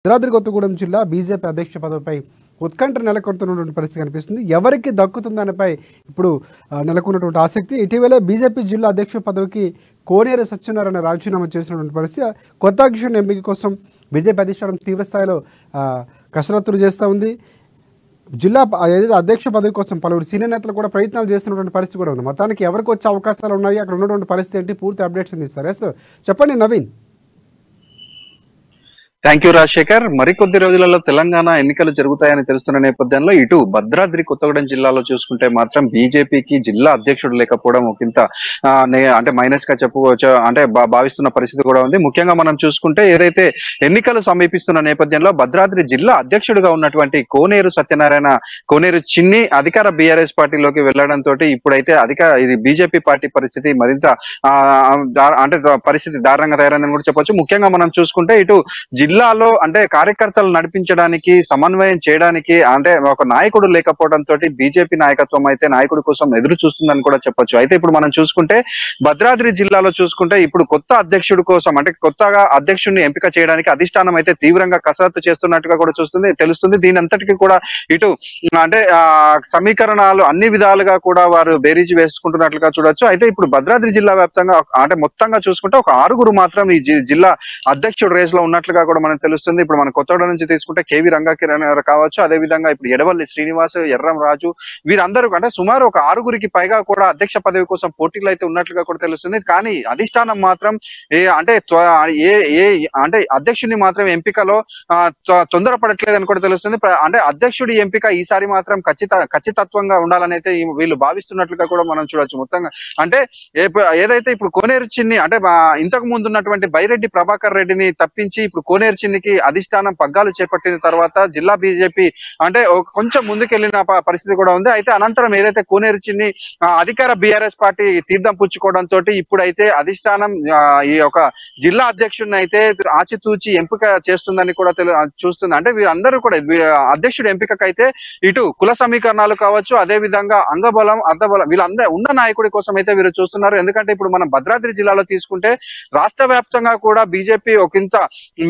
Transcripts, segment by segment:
భద్రాద్రి కొత్తగూడెం జిల్లా బీజేపీ అధ్యక్ష పదవిపై ఉత్కంఠ నెలకొంటున్నటువంటి పరిస్థితి కనిపిస్తుంది. ఎవరికి దక్కుతుందనిపై ఇప్పుడు నెలకొన్నటువంటి ఆసక్తి. ఇటీవలే బీజేపీ జిల్లా అధ్యక్ష పదవికి కోనేరు సత్యనారాయణ రాజీనామా చేసినటువంటి పరిస్థితి. కొత్త అధ్యక్షుని ఎంపిక కోసం బీజేపీ అధిష్టానం తీవ్రస్థాయిలో కసరత్తులు చేస్తూ ఉంది. జిల్లా ఏదైతే అధ్యక్ష పదవి కోసం పలువురు సీనియర్ నేతలు కూడా ప్రయత్నాలు చేస్తున్నటువంటి పరిస్థితి కూడా ఉంది. మొత్తానికి ఎవరికి వచ్చే అవకాశాలు ఉన్నాయి, అక్కడ ఉన్నటువంటి పరిస్థితి ఏంటి, పూర్తి అప్డేట్స్ అందిస్తారు. ఎస్ చెప్పండి నవీన్. Thank you Rajasekhar. మరికొద్ది రోజులలో తెలంగాణ ఎన్నికలు జరుగుతాయని తెలుస్తున్న నేపథ్యంలో ఇటు భద్రాద్రి కొత్తగూడెం జిల్లాలో చూసుకుంటే మాత్రం బీజేపీకి జిల్లా అధ్యక్షుడు లేకపోవడం ఒకంత అంటే మైనస్ గా చెప్పుకోవచ్చు, అంటే భావిస్తున్న పరిస్థితి కూడా ఉంది. ముఖ్యంగా మనం చూసుకుంటే ఏదైతే ఎన్నికలు సమీపిస్తున్న నేపథ్యంలో భద్రాద్రి జిల్లా అధ్యక్షుడిగా ఉన్నటువంటి కోనేరు సత్యనారాయణ, కోనేరు చిన్ని అధికార బీఆర్ఎస్ పార్టీలోకి వెళ్లడంతో ఇప్పుడైతే ఇది బీజేపీ పార్టీ పరిస్థితి మరింత అంటే పరిస్థితి దారుణంగా తయారైందని కూడా చెప్పొచ్చు. ముఖ్యంగా మనం చూసుకుంటే ఇటు జిల్లాలో అంటే కార్యకర్తలు నడిపించడానికి, సమన్వయం చేయడానికి అంటే ఒక నాయకుడు లేకపోవడంతో బీజేపీ నాయకత్వం అయితే నాయకుడి కోసం ఎదురు చూస్తుందని కూడా చెప్పొచ్చు. అయితే ఇప్పుడు మనం చూసుకుంటే భద్రాద్రి జిల్లాలో చూసుకుంటే ఇప్పుడు కొత్త అధ్యక్షుడి కోసం అంటే కొత్తగా అధ్యక్షుడిని ఎంపిక చేయడానికి అధిష్టానం అయితే తీవ్రంగా కసరత్తు చేస్తున్నట్టుగా కూడా తెలుస్తుంది. దీని అంతటికీ కూడా ఇటు అంటే సమీకరణాలు అన్ని విధాలుగా కూడా వారు బేరీజు వేసుకుంటున్నట్లుగా చూడొచ్చు. అయితే ఇప్పుడు భద్రాద్రి జిల్లా వ్యాప్తంగా అంటే మొత్తంగా చూసుకుంటే ఒక 6 మాత్రం ఈ జిల్లా అధ్యక్షుడు రేస్ లో ఉన్నట్లుగా కూడా మనకు తెలుస్తుంది. ఇప్పుడు మన కొత్తగూడెం నుంచి తీసుకుంటే కేవీ రంగాకిరణ్ గారు కావచ్చు, అదే విధంగా ఇప్పుడు ఎడవల్లి శ్రీనివాస్, ఎర్రం రాజు, వీరందరూ అంటే సుమారు ఒక 6 పైగా కూడా అధ్యక్ష పదవి కోసం పోటీలు అయితే ఉన్నట్లుగా కూడా తెలుస్తుంది. కానీ అధిష్టానం మాత్రం అంటే అధ్యక్షుడిని మాత్రం ఎంపికలో తొందరపడట్లేదని కూడా తెలుస్తుంది. అంటే అధ్యక్షుడి ఎంపిక ఈసారి మాత్రం ఖచ్చితత్వంగా ఉండాలని అయితే వీళ్ళు భావిస్తున్నట్లుగా కూడా మనం చూడొచ్చు. మొత్తంగా అంటే ఏదైతే ఇప్పుడు కోనేరు చిన్ని అంటే ఇంతకు ముందు ఉన్నటువంటి బైరెడ్డి ప్రభాకర్ రెడ్డిని తప్పించి ఇప్పుడు కోనేరు చిన్నికి అధిష్టానం పగ్గాలు చేపట్టిన తర్వాత జిల్లా బీజేపీ అంటే కొంచెం ముందుకెళ్లిన పరిస్థితి కూడా ఉంది. అయితే అనంతరం ఏదైతే కోనేరు చిన్ని అధికార బీఆర్ఎస్ పార్టీ తీర్థం పుచ్చుకోవడంతో ఇప్పుడైతే అధిష్టానం ఈ యొక్క జిల్లా అధ్యక్షుడిని అయితే ఆచితూచి ఎంపిక చేస్తుందని కూడా చూస్తుంది. అంటే వీరందరూ కూడా అధ్యక్షుడి ఎంపికకైతే ఇటు కుల సమీకరణాలు కావచ్చు, అదే విధంగా అంగబలం, అర్ధబలం వీళ్ళందరూ ఉన్న నాయకుడి కోసం అయితే వీరు చూస్తున్నారు. ఎందుకంటే ఇప్పుడు మనం భద్రాద్రి జిల్లాలో తీసుకుంటే రాష్ట్ర వ్యాప్తంగా కూడా బీజేపీ ఒకంత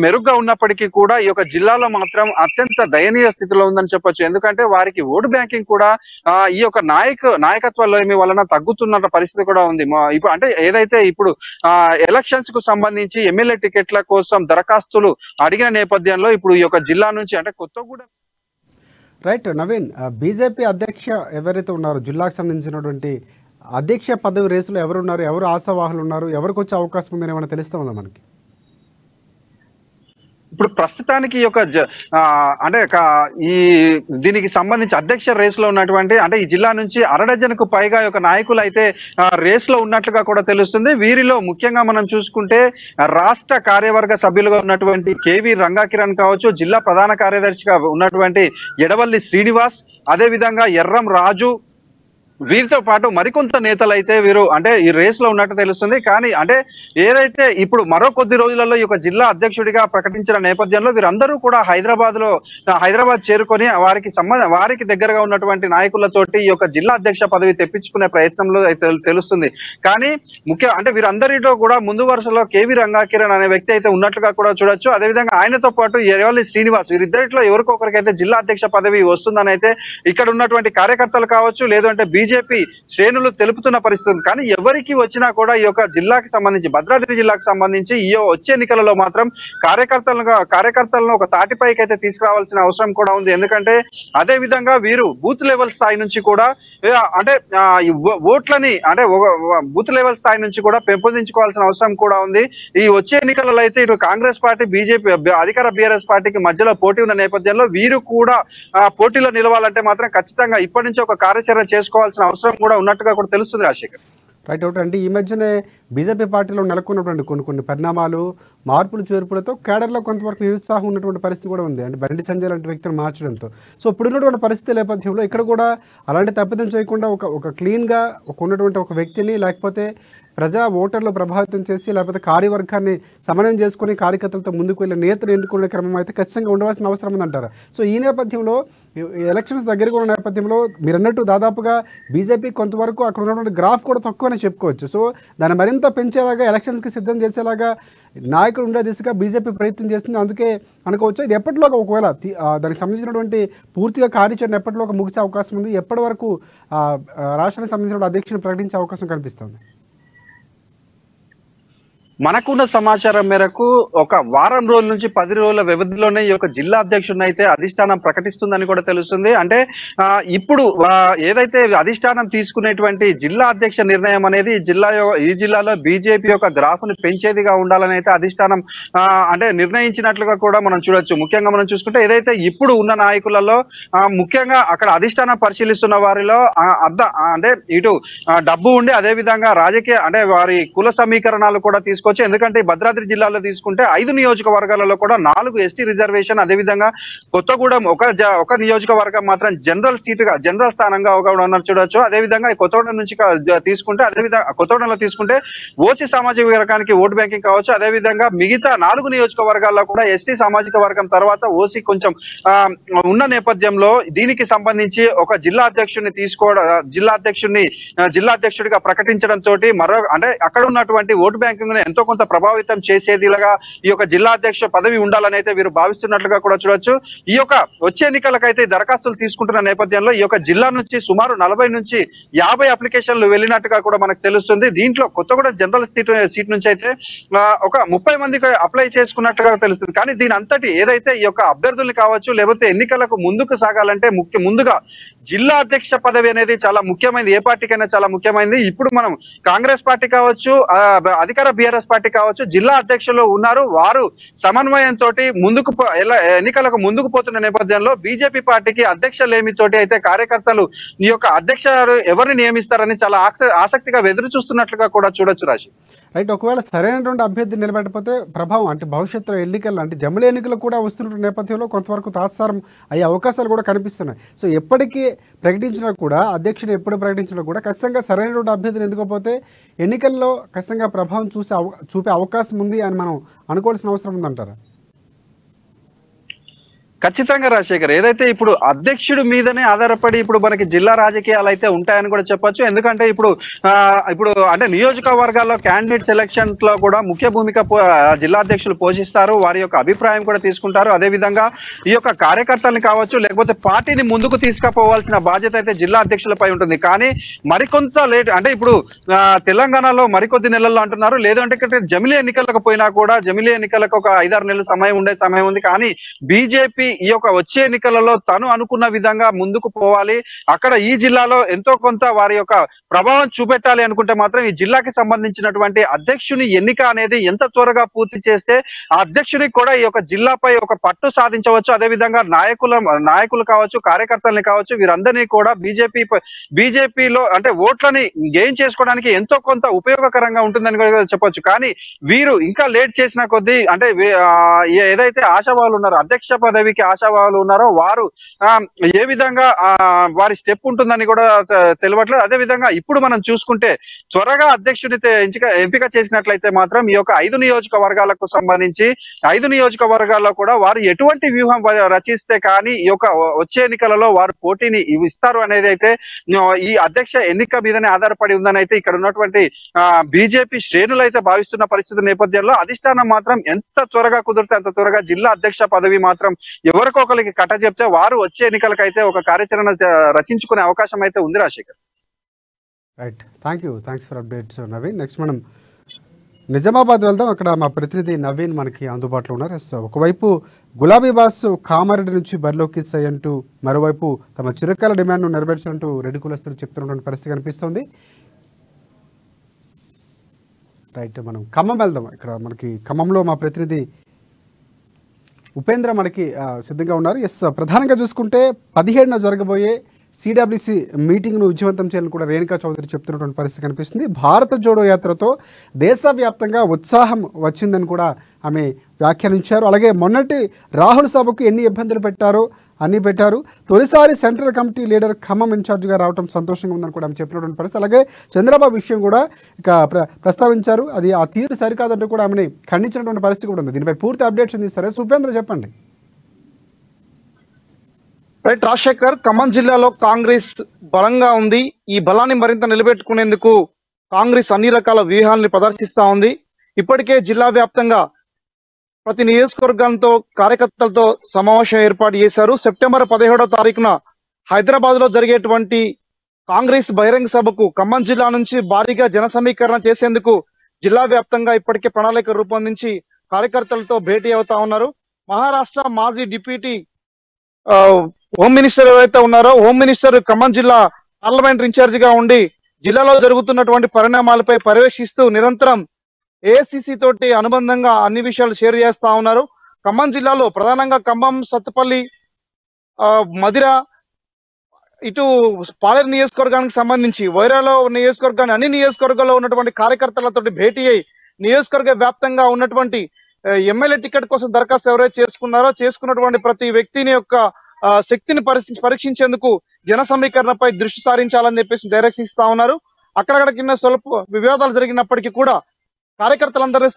మెరుగ్గా ఉన్నప్పటికీ కూడా ఈ యొక్క జిల్లాలో మాత్రం అత్యంత దయనీయ స్థితిలో ఉందని చెప్పొచ్చు. ఎందుకంటే వారికి ఓటు బ్యాంకింగ్ కూడా ఈ యొక్క నాయకత్వాలేమి వలన తగ్గుతున్న పరిస్థితి కూడా ఉంది. ఇప్పుడు అంటే ఏదైతే ఇప్పుడు ఎలక్షన్స్ కు సంబంధించి ఎమ్మెల్యే టికెట్ల కోసం దరఖాస్తులు అడిగిన నేపథ్యంలో ఇప్పుడు ఈ యొక్క జిల్లా నుంచి అంటే కొత్తగూడెం రైట్ నవీన్, బీజేపీ అధ్యక్ష ఎవరైతే ఉన్నారో జిల్లాకు సంబంధించినటువంటి అధ్యక్ష పదవి రేసులో ఎవరున్నారు, ఎవరు ఆశావాహులు ఉన్నారు, ఎవరికి వచ్చే అవకాశం ఉందని ఏమైనా తెలుస్తా ఉందా మనకి? ఇప్పుడు ప్రస్తుతానికి ఈ యొక్క అంటే ఈ దీనికి సంబంధించి అధ్యక్ష రేస్ లో ఉన్నటువంటి అంటే ఈ జిల్లా నుంచి 1/2 డజన్కు పైగా యొక్క నాయకులు అయితే రేస్ లో ఉన్నట్లుగా కూడా తెలుస్తుంది. వీరిలో ముఖ్యంగా మనం చూసుకుంటే రాష్ట్ర కార్యవర్గ సభ్యులుగా ఉన్నటువంటి కేవీ రంగాకిరణ్ కావచ్చు, జిల్లా ప్రధాన కార్యదర్శిగా ఉన్నటువంటి ఎడవల్లి శ్రీనివాస్, అదే విధంగా ఎర్రం రాజు, వీరితో పాటు మరికొంత నేతలు అయితే వీరు అంటే ఈ రేస్ లో ఉన్నట్టు తెలుస్తుంది. కానీ అంటే ఏదైతే ఇప్పుడు మరో కొద్ది రోజులలో ఈ యొక్క జిల్లా అధ్యక్షుడిగా ప్రకటించిన నేపథ్యంలో వీరందరూ కూడా హైదరాబాద్ చేరుకొని వారికి దగ్గరగా ఉన్నటువంటి నాయకులతోటి ఈ యొక్క జిల్లా అధ్యక్ష పదవి తెప్పించుకునే ప్రయత్నంలో అయితే తెలుస్తుంది. కానీ అంటే వీరందరిలో కూడా ముందు వరుసలో కేవీ రంగాకిరణ్ అనే వ్యక్తి అయితే ఉన్నట్లుగా కూడా చూడొచ్చు. అదేవిధంగా ఆయనతో పాటు ఎడవల్లి శ్రీనివాస్, వీరిద్దరిలో ఎవరికొకరికైతే జిల్లా అధ్యక్ష పదవి వస్తుందని అయితే ఇక్కడ ఉన్నటువంటి కార్యకర్తలు కావచ్చు, లేదంటే బీజేపీ శ్రేణులు తెలుపుతున్న పరిస్థితి. కానీ ఎవరికి వచ్చినా కూడా ఈ యొక్క జిల్లాకి సంబంధించి భద్రాద్రి జిల్లాకు సంబంధించి ఈ వచ్చే ఎన్నికలలో మాత్రం కార్యకర్తలను ఒక తాటిపైకి అయితే తీసుకురావాల్సిన అవసరం కూడా ఉంది. ఎందుకంటే అదే విధంగా వీరు బూత్ లెవెల్ స్థాయి నుంచి కూడా అంటే ఓట్లని అంటే బూత్ లెవెల్ స్థాయి నుంచి కూడా పెంపొందించుకోవాల్సిన అవసరం కూడా ఉంది. ఈ వచ్చే ఎన్నికలలో అయితే ఇటు కాంగ్రెస్ పార్టీ, బీజేపీ అధికార బీఆర్ఎస్ పార్టీకి మధ్యలో పోటీ ఉన్న నేపథ్యంలో వీరు కూడా పోటీలో నిలవాలంటే మాత్రం ఖచ్చితంగా ఇప్పటి నుంచి ఒక కార్యాచరణ చేసుకోవాల్సిన అవసరం కూడా ఉన్నట్టుగా కూడా తెలుస్తుంది రాజశేఖర్. Right out. అంటే ఈ మధ్యనే బీజేపీ పార్టీలో నెలకొన్నటువంటి కొన్ని పరిణామాలు, మార్పులు చేర్పులతో కేడర్లో కొంతవరకు నిరుత్సాహం ఉన్నటువంటి పరిస్థితి కూడా ఉంది. అంటే బండి సంజయ్ లాంటి వ్యక్తిని మార్చడంతో. సో ఇప్పుడున్నటువంటి పరిస్థితి నేపథ్యంలో ఇక్కడ కూడా అలాంటి తప్పిదం చేయకుండా ఒక క్లీన్గా ఉన్నటువంటి ఒక వ్యక్తిని, లేకపోతే ప్రజా ఓటర్లు ప్రభావితం చేసి లేకపోతే కార్యవర్గాన్ని సమన్వయం చేసుకుని కార్యకర్తలతో ముందుకు వెళ్ళే నేతలు ఎన్నుకునే క్రమం అయితే ఖచ్చితంగా ఉండవలసిన అవసరం ఉందంటారు. సో ఈ నేపథ్యంలో ఎలక్షన్స్ దగ్గరగా ఉన్న నేపథ్యంలో మీరు అన్నట్టు దాదాపుగా బీజేపీ కొంతవరకు అక్కడ ఉన్నటువంటి గ్రాఫ్ కూడా తక్కువనే చెప్పుకోవచ్చు. సో దాన్ని మరింత పెంచేలాగా ఎలక్షన్స్కి సిద్ధం చేసేలాగా నాయకుడు ఉండే దిశగా బీజేపీ ప్రయత్నం చేస్తుంది. అందుకే అనుకోవచ్చు ఇది ఎప్పటిలోగా ఒకవేళ దానికి సంబంధించినటువంటి పూర్తిగా కార్యాచరణ ఎప్పటిలోగా ముగిసే అవకాశం ఉంది, ఎప్పటి వరకు రాష్ట్రానికి సంబంధించిన అధ్యక్షుని ప్రకటించే అవకాశం కనిపిస్తుంది? మనకున్న సమాచారం మేరకు ఒక వారం రోజుల నుంచి 10 రోజుల వ్యవధిలోనే ఈ యొక్క జిల్లా అధ్యక్షుడిని అయితే అధిష్టానం ప్రకటిస్తుందని కూడా తెలుస్తుంది. అంటే ఇప్పుడు ఏదైతే అధిష్టానం తీసుకునేటువంటి జిల్లా అధ్యక్ష నిర్ణయం అనేది ఈ జిల్లాలో బీజేపీ యొక్క గ్రాఫ్ ని పెంచేదిగా ఉండాలని అయితే అధిష్టానం అంటే నిర్ణయించినట్లుగా కూడా మనం చూడొచ్చు. ముఖ్యంగా మనం చూసుకుంటే ఏదైతే ఇప్పుడు ఉన్న నాయకులలో ముఖ్యంగా అక్కడ అధిష్టానం పరిశీలిస్తున్న వారిలో అంటే ఇటు డబ్బు ఉండి అదే విధంగా రాజకీయ అంటే వారి కుల సమీకరణాలు కూడా తీసుకోవచ్చు. ఎందుకంటే భద్రాద్రి జిల్లాలో తీసుకుంటే 5 నియోజకవర్గాలలో కూడా 4 ఎస్టీ రిజర్వేషన్, అదేవిధంగా కొత్తగూడెం ఒక నియోజకవర్గం మాత్రం జనరల్ స్థానంగా ఉన్నారు చూడొచ్చు. అదేవిధంగా కొత్తగూడెం నుంచి తీసుకుంటే అదేవిధంగా కొత్తగూడెంలో తీసుకుంటే ఓసీ సామాజిక వర్గానికి ఓటు బ్యాంకింగ్ కావచ్చు. అదేవిధంగా మిగతా 4 నియోజకవర్గాల్లో కూడా ఎస్టీ సామాజిక వర్గం తర్వాత ఓసీ కొంచెం ఉన్న నేపథ్యంలో దీనికి సంబంధించి ఒక జిల్లా అధ్యక్షుడిగా ప్రకటించడం తోటి అంటే అక్కడ ఉన్నటువంటి ఓటు బ్యాంకింగ్ ఎంతో కొంత ప్రభావితం చేసేదిలాగా ఈ యొక్క జిల్లా అధ్యక్ష పదవి ఉండాలని అయితే వీరు భావిస్తున్నట్లుగా కూడా చూడొచ్చు. ఈ యొక్క వచ్చే ఎన్నికలకైతే దరఖాస్తులు తీసుకుంటున్న నేపథ్యంలో ఈ యొక్క జిల్లా నుంచి సుమారు 40 నుంచి 50 అప్లికేషన్లు వెళ్ళినట్టుగా కూడా మనకు తెలుస్తుంది. దీంట్లో కొత్తగూడెం జనరల్ సీట్ నుంచి అయితే ఒక 30 మందికి అప్లై చేసుకున్నట్టుగా తెలుస్తుంది. కానీ దీని అంతటి ఏదైతే ఈ యొక్క అభ్యర్థుల్ని కావచ్చు లేకపోతే ఎన్నికలకు ముందుకు సాగాలంటే ముందుగా జిల్లా అధ్యక్ష పదవి అనేది చాలా ముఖ్యమైనది. ఏ పార్టీకైనా చాలా ముఖ్యమైనది. ఇప్పుడు మనం కాంగ్రెస్ పార్టీ కావచ్చు, అధికార బీఆర్ఎస్ పార్టీ కావచ్చు, జిల్లా అధ్యక్షులు ఉన్నారు. వారు సమన్వయంతో ఎన్నికలకు ముందుకు పోతున్న నేపథ్యంలో బీజేపీ పార్టీకి అధ్యక్ష లేమితోటి అయితే కార్యకర్తలు ఈ యొక్క అధ్యక్ష ఎవరిని నియమిస్తారని చాలా ఆసక్తిగా ఎదురు చూస్తున్నట్లుగా కూడా చూడొచ్చు. రాజీ రైట్. ఒకవేళ సరైనటువంటి అభ్యర్థి నిలబెట్టకపోతే ప్రభావం అంటే భవిష్యత్తులో ఎన్నికలు అంటే జమిలీ ఎన్నికలు కూడా వస్తున్న నేపథ్యంలో కొంతవరకు తాత్సారం అయ్యే అవకాశాలు కూడా కనిపిస్తున్నాయి. సో ఎప్పటికీ ప్రకటించినా కూడా అధ్యక్షుడు ఎప్పుడు ప్రకటించినా కూడా ఖచ్చితంగా సరైనటువంటి అభ్యర్థిని ఎందుకపోతే ఎన్నికల్లో ఖచ్చితంగా ప్రభావం చూపే అవకాశం ఉంది అని మనం అనుకోవాల్సిన అవసరం ఉందంటారా? ఖచ్చితంగా రాజశేఖర్, ఏదైతే ఇప్పుడు అధ్యక్షుడి మీదనే ఆధారపడి ఇప్పుడు మనకి జిల్లా రాజకీయాలు అయితే ఉంటాయని కూడా చెప్పొచ్చు. ఎందుకంటే ఇప్పుడు అంటే నియోజకవర్గాల్లో క్యాండిడేట్ సెలక్షన్ లో కూడా ముఖ్య భూమిక జిల్లా అధ్యక్షులు పోషిస్తారు. వారి యొక్క అభిప్రాయం కూడా తీసుకుంటారు. అదే విధంగా ఈ యొక్క కార్యకర్తల్ని కావచ్చు లేకపోతే పార్టీని ముందుకు తీసుకుపోవాల్సిన బాధ్యత అయితే జిల్లా అధ్యక్షులపై ఉంటుంది. కానీ మరికొంత లేట్ అంటే ఇప్పుడు తెలంగాణలో మరికొద్ది నెలల్లో అంటున్నారు. లేదంటే జమిలీ ఎన్నికలకు పోయినా కూడా జమిలీ ఎన్నికలకు ఒక 5-6 నెలల సమయం ఉంది. కానీ బీజేపీ ఈ యొక్క వచ్చే ఎన్నికలలో తను అనుకున్న విధంగా ముందుకు పోవాలి, అక్కడ ఈ జిల్లాలో ఎంతో కొంత వారి యొక్క ప్రభావం చూపెట్టాలి అనుకుంటే మాత్రం ఈ జిల్లాకి సంబంధించినటువంటి అధ్యక్షుని ఎన్నిక అనేది ఎంత త్వరగా పూర్తి చేస్తే ఆ అధ్యక్షునికి కూడా ఈ యొక్క జిల్లాపై ఒక పట్టు సాధించవచ్చు. అదే విధంగా నాయకులు కావచ్చు, కార్యకర్తల్ని కావచ్చు, వీరందరినీ కూడా బీజేపీలో అంటే ఓట్లని గెయిన్ చేసుకోవడానికి ఎంతో కొంత ఉపయోగకరంగా ఉంటుందని కూడా చెప్పొచ్చు. కానీ వీరు ఇంకా లేట్ చేసిన కొద్దీ అంటే ఏదైతే ఆశావాహులు ఉన్నారో అధ్యక్ష పదవికి ఆశావాహులు ఉన్నారో వారు ఏ విధంగా వారి స్టెప్ ఉంటుందని కూడా తెలియట్లేదు. అదే విధంగా ఇప్పుడు మనం చూసుకుంటే త్వరగా అధ్యక్షుడి ఎంపిక చేసినట్లయితే మాత్రం ఈ యొక్క 5 నియోజకవర్గాలకు సంబంధించి 5 నియోజకవర్గాల్లో కూడా వారు ఎటువంటి వ్యూహం రచిస్తే కానీ ఈ యొక్క వచ్చే ఎన్నికలలో వారు పోటీని ఇస్తారు అనేది అయితే ఈ అధ్యక్ష ఎన్నిక మీదనే ఆధారపడి ఉందని అయితే ఇక్కడ ఉన్నటువంటి బీజేపీ శ్రేణులు అయితే భావిస్తున్న పరిస్థితి నేపథ్యంలో అధిష్టానం మాత్రం ఎంత త్వరగా కుదిరితే అంత త్వరగా జిల్లా అధ్యక్ష పదవి మాత్రం ఎవరికొకరికి కట్ట చెప్తే వారు వచ్చే ఎన్నికలకైతే ఒక కార్యాచరణ రచించుకునే అవకాశం అయితే ఉంది. Rajasekhar right, thanks for updates Naveen. Next మనం నిజామాబాద్ వెళ్దాం. అక్కడ మా ప్రతినిధి నవీన్ మనకి అందుబాటులో ఉన్నారు. ఒకవైపు గులాబీ బాస్ కామారెడ్డి నుంచి బరిలోకి అంటూ మరోవైపు తమ చిరకాల డిమాండ్ను నెరవేర్చాలంటూ రెడ్డి కులస్తులు చెప్తున్నటువంటి పరిస్థితి కనిపిస్తోంది. రైట్, మనం ఖమ్మం వెళ్దాం. ఇక్కడ మనకి ఖమ్మంలో మా ప్రతినిధి ఉపేంద్ర మనకి సిద్ధంగా ఉన్నారు. ప్రధానంగా చూసుకుంటే 17న జరగబోయే సిడబ్ల్యూసి మీటింగ్ను విజయవంతం చేయాలని కూడా రేణుకా చౌదరి చెప్తున్నటువంటి పరిస్థితి కనిపిస్తుంది. భారత జోడో యాత్రతో దేశవ్యాప్తంగా ఉత్సాహం వచ్చిందని కూడా ఆమె వ్యాఖ్యానించారు. అలాగే మొన్నటి రాహుల్ సభకు ఎన్ని ఇబ్బందులు పెట్టారో అన్నీ పెట్టారు. తొలిసారి సెంట్రల్ కమిటీ లీడర్ ఖమ్మం ఇన్ఛార్జిగా రావడం సంతోషంగా ఉందని కూడా ఆమె చెప్పినటువంటి పరిస్థితి. అలాగే చంద్రబాబు విషయం కూడా ఇక ప్రస్తావించారు. అది ఆ తీరు సరికాదంటూ కూడా ఆమెని ఖండించినటువంటి పరిస్థితి కూడా ఉంది. దీనిపై పూర్తి అప్డేట్స్ అందిస్తారా సుపేంద్ర, చెప్పండి. రైట్ రాజశేఖర్, ఖమ్మం జిల్లాలో కాంగ్రెస్ బలంగా ఉంది. ఈ బలాన్ని మరింత నిలబెట్టుకునేందుకు కాంగ్రెస్ అన్ని రకాల వ్యూహాలను ప్రదర్శిస్తా ఉంది. ఇప్పటికే జిల్లా వ్యాప్తంగా ప్రతి నియోజకవర్గంతో కార్యకర్తలతో సమావేశం ఏర్పాటు చేశారు. సెప్టెంబర్ 17వ తారీఖున హైదరాబాద్ లో జరిగేటువంటి కాంగ్రెస్ బహిరంగ సభకు ఖమ్మం జిల్లా నుంచి భారీగా జన సమీకరణ చేసేందుకు జిల్లా వ్యాప్తంగా ఇప్పటికే ప్రణాళిక రూపొందించి కార్యకర్తలతో భేటీ అవుతా ఉన్నారు. మహారాష్ట్ర మాజీ డిప్యూటీ హోమ్ మినిస్టర్ ఎవరైతే ఉన్నారో, హోమ్ మినిస్టర్ ఖమ్మం జిల్లా పార్లమెంట్ ఇన్ఛార్జ్ గా ఉండి జిల్లాలో జరుగుతున్నటువంటి పరిణామాలపై పర్యవేక్షిస్తూ నిరంతరం ఏఐసిసి తోటి అనుబంధంగా అన్ని విషయాలు షేర్ చేస్తా ఉన్నారు. ఖమ్మం జిల్లాలో ప్రధానంగా ఖమ్మం, సత్తుపల్లి, మదిర, ఇటు పాలేరు నియోజకవర్గానికి సంబంధించి వైరాలో నియోజకవర్గాన్ని అన్ని నియోజకవర్గాల్లో ఉన్నటువంటి కార్యకర్తలతో భేటీ అయి నియోజకవర్గ వ్యాప్తంగా ఉన్నటువంటి ఎమ్మెల్యే టికెట్ కోసం దరఖాస్తు ఎవరైతే చేసుకున్నటువంటి ప్రతి వ్యక్తిని యొక్క శక్తిని పరీక్షించేందుకు జన సమీకరణపై దృష్టి సారించాలని చెప్పేసి డైరెక్షన్ ఇస్తా ఉన్నారు. అక్కడక్కడ కింద స్వల్ప వివాదాలు జరిగినప్పటికీ కూడా కార్యకర్తలందరినీ